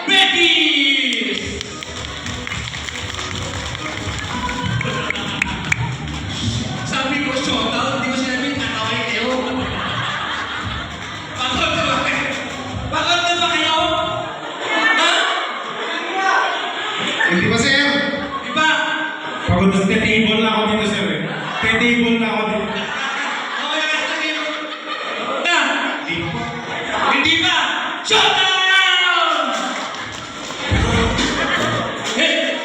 Becky! Sabi ko, shoutout, hindi ko sinabi, nakaway kayo. Pagod na ba kayo? Pagod na ba kayo? Ha? Hindi ba, sir? Di ba? Pagod na, table na ako dito, sir. Table na ako dito. Okay, basta kayo. Na? Hindi pa. Hindi ba? Shoutout! Hey!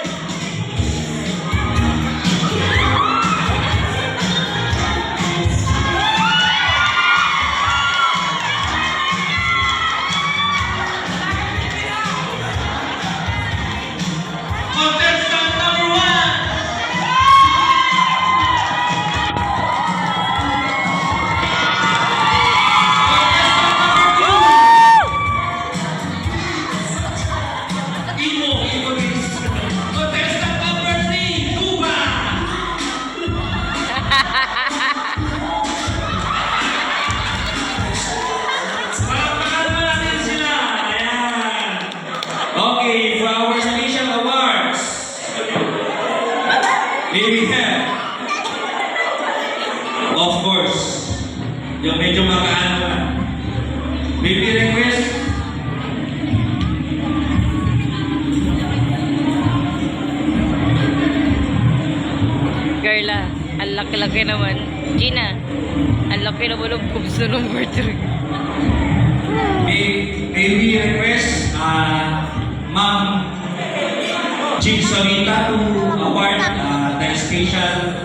Contestant number 1! Contestant number 2! Imo is. Contestant number 3, Cuba! Palakpakan mo natin sila. Ayan. Okay, for our special awards, here we have, of course, yung medyo makaano na. Baby request. Carla, ang laki-laki naman. Gina, ang laki naman ng boobs na number 3. Baby request, Ma'am Jean Solita to award the special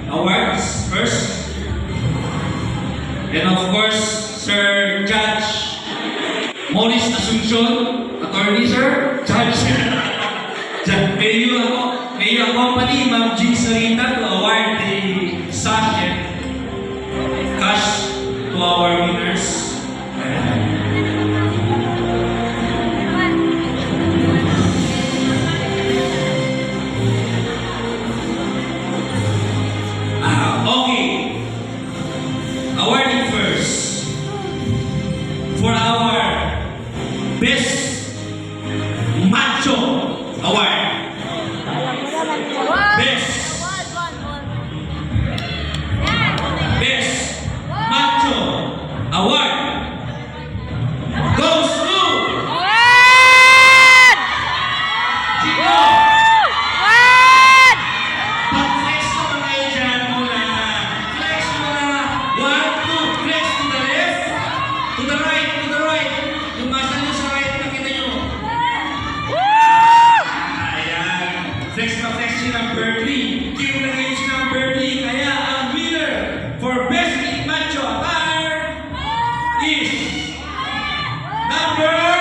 awards first. Then of course, Sir Judge Maurice Asuncion, attorney sir, Judge. May you accompany Ma'am Jean Solita to award the sachet cash to our winners. Okay. Awarding first for our Best Macho Award. Best Macho Award goes to Chico. Pag-flex naman kayo dyan muna. Flex muna. 1, 2. Flex to the left. To the right. To the right. Yung muscle nyo sa right, nakita nyo. Ayan. Flex na flex si number 3. Keep na rin si number 3. Kaya ang winner for Best Macho Attire is number 2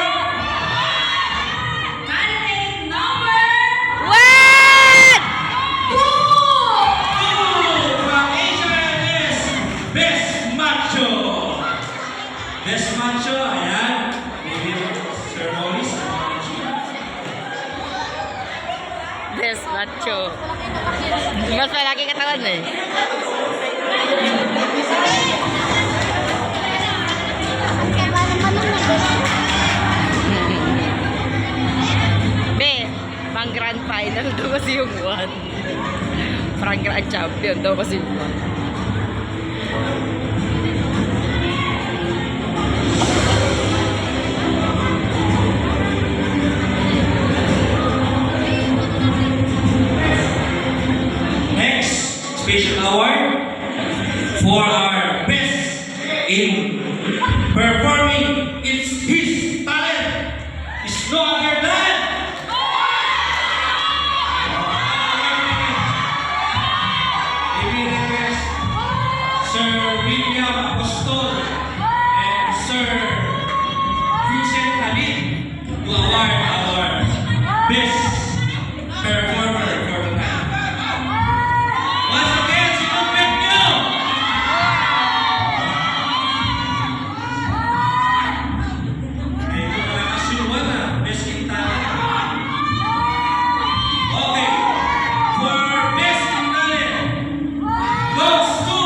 from HRLS. Best Macho. Best Macho, ayan. Maybe Sir Maurice. Best macho. Mas malaki katawan eh. Be, pang grand final daw kasi yung 1. Parang grand champion daw kasi yung 1. Next special award for our best in performing his talent is no other than Baby request Sir William Apostol and Sir Vincent Khalid to award our best performer for the night. Once again, sinumpit nyo! Medyo malakas yung wala. Best in talent. Okay. For best in talent goes to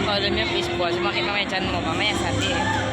Follow me on Facebook. Sumakit mamaya chan mo. Mamaya sabi eh.